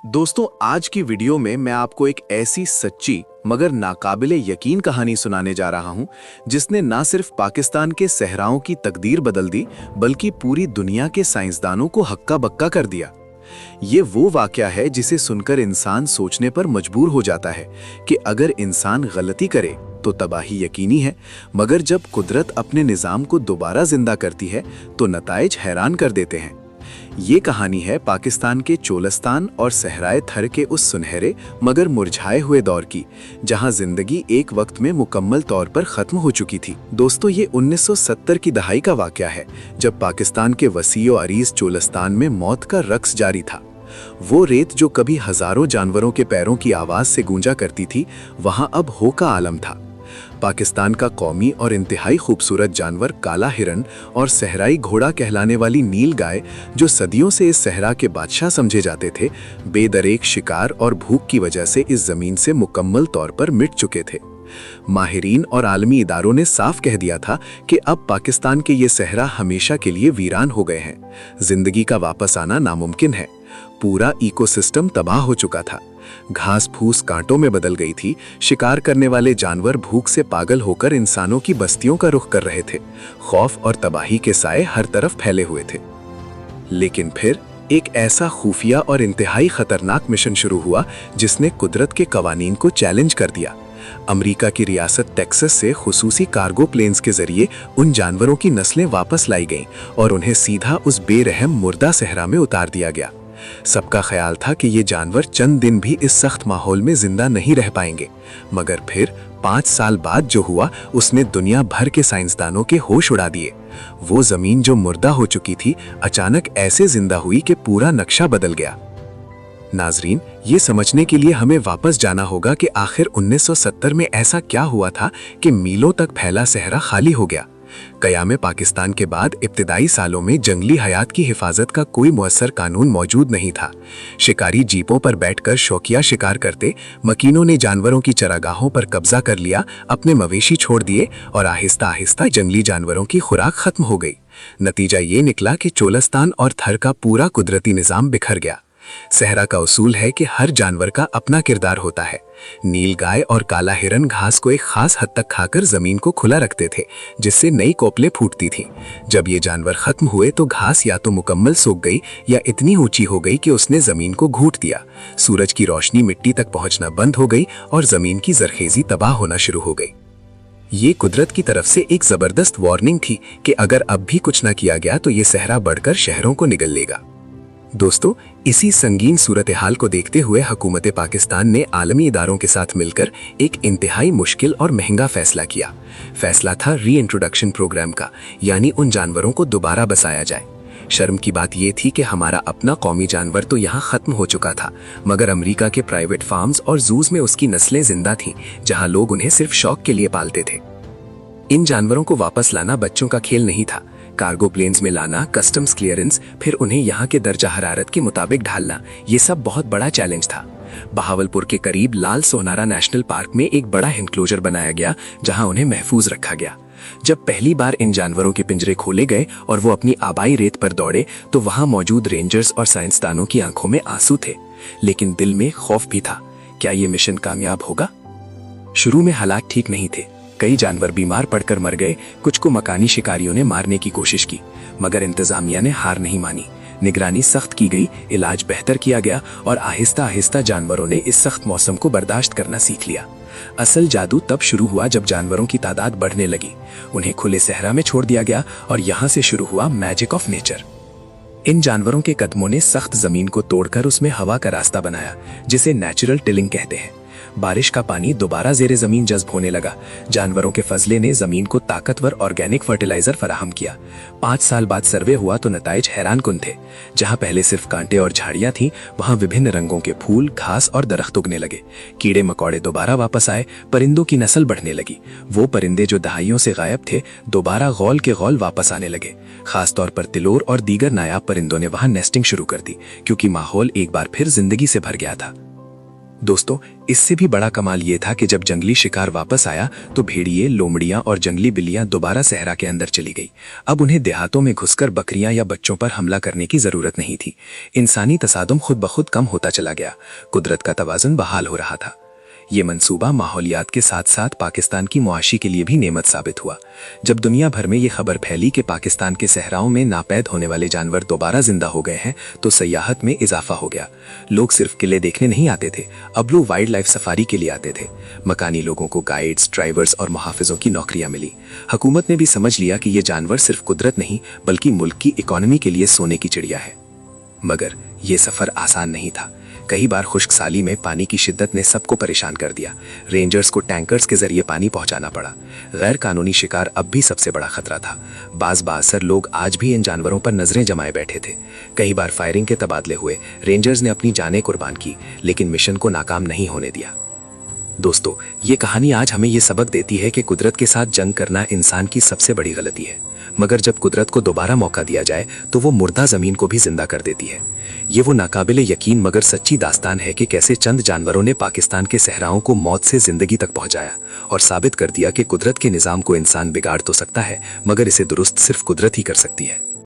दोस्तों, आज की वीडियो में मैं आपको एक ऐसी सच्ची मगर नाकाबिले यकीन कहानी सुनाने जा रहा हूं, जिसने ना सिर्फ पाकिस्तान के सहराओं की तकदीर बदल दी, बल्कि पूरी दुनिया के साइंसदानों को हक्का बक्का कर दिया। ये वो वाकया है जिसे सुनकर इंसान सोचने पर मजबूर हो जाता है कि अगर इंसान गलती करे तो तबाही यकीनी है, मगर जब कुदरत अपने निज़ाम को दोबारा जिंदा करती है तो नताइज हैरान कर देते हैं। ये कहानी है पाकिस्तान के चोलस्तान और सहराए थर के उस सुनहरे मगर मुरझाए हुए दौर की, जहां जिंदगी एक वक्त में मुकम्मल तौर पर खत्म हो चुकी थी। दोस्तों, ये 1970 की दहाई का वाकया है, जब पाकिस्तान के वसीओ अरीज चोलस्तान में मौत का रक्स जारी था। वो रेत जो कभी हजारों जानवरों के पैरों की आवाज से गूंजा करती थी, वहां अब हो का आलम था। पाकिस्तान का कौमी और इंतहाई खूबसूरत जानवर काला हिरन और सहराई घोड़ा कहलाने वाली नील गाय, जो सदियों से इस सहरा के बादशाह समझे जाते थे, बेदरेक शिकार और भूख की वजह से इस जमीन से मुकम्मल तौर पर मिट चुके थे। माहिरीन और आलमी इदारों ने साफ कह दिया था कि अब पाकिस्तान के ये सहरा हमेशा के लिए वीरान हो गए हैं। जिंदगी का वापस आना नामुमकिन है। पूरा इकोसिस्टम तबाह हो चुका था। घास फूस कांटों में बदल गई थी। शिकार करने वाले जानवर भूख से पागल होकर इंसानों की बस्तियों का रुख कर रहे थे। खौफ और तबाही के साए हर तरफ फैले हुए थे। लेकिन फिर एक ऐसा खुफिया और इंतहाई खतरनाक मिशन शुरू हुआ, जिसने कुदरत के कवानीन को चैलेंज कर दिया। अमेरिका की रियासत टेक्सास से खुसूसी कार्गो प्लेन्स के जरिए उन जानवरों की नस्लें वापस लाई गईं और उन्हें सीधा उस बेरहम मुर्दा सहरा में उतार दिया गया। सबका ख्याल था कि ये जानवर चंद दिन भी इस सख्त माहौल में जिंदा नहीं रह पाएंगे, मगर फिर 5 साल बाद जो हुआ, उसने दुनिया भर के साइंसदानों के होश उड़ा दिए। वो जमीन जो मुर्दा हो चुकी थी, अचानक ऐसे जिंदा हुई कि पूरा नक्शा बदल गया। नाजरीन, ये समझने के लिए हमें वापस जाना होगा कि आखिर 1970 में ऐसा क्या हुआ था कि मीलों तक फैला सहरा खाली हो गया। कयामे पाकिस्तान के बाद इब्तिदाई सालों में जंगली हयात की हिफाजत का कोई मुअस्सर कानून मौजूद नहीं था। शिकारी जीपों पर बैठकर शौकिया शिकार करते, मकीनों ने जानवरों की चरागाहों पर कब्जा कर लिया, अपने मवेशी छोड़ दिए और आहिस्ता आहिस्ता जंगली जानवरों की खुराक खत्म हो गई। नतीजा ये निकला कि चोलस्तान और थर का पूरा कुदरती निज़ाम बिखर गया। सहरा का उसूल है कि हर जानवर का अपना किरदार होता है। नील गाय और काला हिरन घास को एक खास हद तक खाकर जमीन को खुला रखते थे, जिससे नई कोपलें फूटती थीं। जब ये जानवर खत्म हुए तो घास या तो मुकम्मल सूख गई या इतनी ऊंची हो गई कि उसने जमीन को घूंट दिया। सूरज की रोशनी मिट्टी तक पहुंचना बंद हो गई और जमीन की जरखेजी तबाह होना शुरू हो गई। ये कुदरत की तरफ से एक जबरदस्त वार्निंग थी कि अगर अब भी कुछ न किया गया तो ये सहरा बढ़कर शहरों को निगल लेगा। दोस्तों, इसी संगीन सूरत हाल को देखते हुए हुकूमत पाकिस्तान ने आलमी इदारों के साथ मिलकर एक इंतहाई मुश्किल और महंगा फैसला किया। फैसला था री इंट्रोडक्शन प्रोग्राम का, यानी उन जानवरों को दोबारा बसाया जाए। शर्म की बात यह थी कि हमारा अपना कौमी जानवर तो यहाँ खत्म हो चुका था, मगर अमेरिका के प्राइवेट फार्म्स और जूज में उसकी नस्लें जिंदा थीं, जहाँ लोग उन्हें सिर्फ शौक के लिए पालते थे। इन जानवरों को वापस लाना बच्चों का खेल नहीं था। कार्गो प्लेन्स में लाना, कस्टम्स क्लियरेंस, फिर उन्हें यहाँ के दर्जा हरारत के मुताबिक ढालना, ये सब बहुत बड़ा चैलेंज था। बहावलपुर के करीब लाल सोनारा नेशनल पार्क में एक बड़ा एनक्लोजर बनाया गया, जहाँ उन्हें महफूज रखा गया। जब पहली बार इन जानवरों के पिंजरे खोले गए और वो अपनी आबाई रेत पर दौड़े, तो वहाँ मौजूद रेंजर्स और साइंसदानों की आंखों में आंसू थे, लेकिन दिल में खौफ भी था। क्या ये मिशन कामयाब होगा? शुरू में हालात ठीक नहीं थे। कई जानवर बीमार पड़कर मर गए। कुछ को मकानी शिकारियों ने मारने की कोशिश की, मगर इंतजामिया ने हार नहीं मानी। निगरानी सख्त की गई, इलाज बेहतर किया गया और आहिस्ता आहिस्ता जानवरों ने इस सख्त मौसम को बर्दाश्त करना सीख लिया। असल जादू तब शुरू हुआ जब जानवरों की तादाद बढ़ने लगी। उन्हें खुले सहरा में छोड़ दिया गया और यहाँ से शुरू हुआ मैजिक ऑफ नेचर। इन जानवरों के कदमों ने सख्त जमीन को तोड़कर उसमें हवा का रास्ता बनाया, जिसे नेचुरल टिलिंग कहते हैं। बारिश का पानी दोबारा जेरे जमीन जज्ब होने लगा। जानवरों के फजले ने जमीन को ताकतवर ऑर्गेनिक फर्टिलाइजर फराहम किया। 5 साल बाद सर्वे हुआ तो नताइज हैरान कुन थे। जहां पहले सिर्फ कांटे और झाड़ियां थीं, वहां विभिन्न रंगों के फूल, घास और दरख्त उगने लगे। कीड़े मकोड़े दोबारा वापस आए। परिंदों की नस्ल बढ़ने लगी। वो परिंदे जो दहाइयों से गायब थे, दोबारा गौल के गौल वापस आने लगे। खासतौर पर तिलोर और दीगर नायाब परिंदों ने वहां नेस्टिंग शुरू कर दी, क्योंकि माहौल एक बार फिर जिंदगी से भर गया था। दोस्तों, इससे भी बड़ा कमाल ये था कि जब जंगली शिकार वापस आया तो भेड़िए, लोमड़ियां और जंगली बिल्लियां दोबारा सहरा के अंदर चली गई। अब उन्हें देहातों में घुसकर बकरियां या बच्चों पर हमला करने की जरूरत नहीं थी। इंसानी तसादुम खुद ब खुद कम होता चला गया। कुदरत का तवाज़ुन बहाल हो रहा था। ये मंसूबा माहौलियात के साथ साथ पाकिस्तान की मुआशी के लिए भी नेमत साबित हुआ। जब दुनिया भर में ये खबर फैली कि पाकिस्तान के सहराओं में नापैद होने वाले जानवर दोबारा जिंदा हो गए हैं, तो सयाहत में इजाफा हो गया। लोग सिर्फ किले देखने नहीं आते थे, अब लोग वाइल्ड लाइफ सफारी के लिए आते थे। मकानी लोगों को गाइड्स, ड्राइवर्स और मुहाफिजों की नौकरियां मिली। हुकूमत ने भी समझ लिया कि ये जानवर सिर्फ कुदरत नहीं बल्कि मुल्क की इकोनॉमी के लिए सोने की चिड़िया है। मगर ये सफर आसान नहीं था। कई बार खुश्क साली में पानी की शिद्दत ने सबको परेशान कर दिया। रेंजर्स को टैंकर्स के जरिए पानी पहुंचाना पड़ा। गैर कानूनी शिकार अब भी सबसे बड़ा खतरा था। बाज बासर लोग आज भी इन जानवरों पर नजरें जमाए बैठे थे। कई बार फायरिंग के तबादले हुए। रेंजर्स ने अपनी जानें कुर्बान की, लेकिन मिशन को नाकाम नहीं होने दिया। दोस्तों, ये कहानी आज हमें ये सबक देती है कि कुदरत के साथ जंग करना इंसान की सबसे बड़ी गलती है, मगर जब कुदरत को दोबारा मौका दिया जाए तो वो मुर्दा जमीन को भी जिंदा कर देती है। ये वो नाकाबिले यकीन मगर सच्ची दास्तान है कि कैसे चंद जानवरों ने पाकिस्तान के सहराओं को मौत से जिंदगी तक पहुंचाया और साबित कर दिया कि कुदरत के निजाम को इंसान बिगाड़ तो सकता है, मगर इसे दुरुस्त सिर्फ कुदरत ही कर सकती है।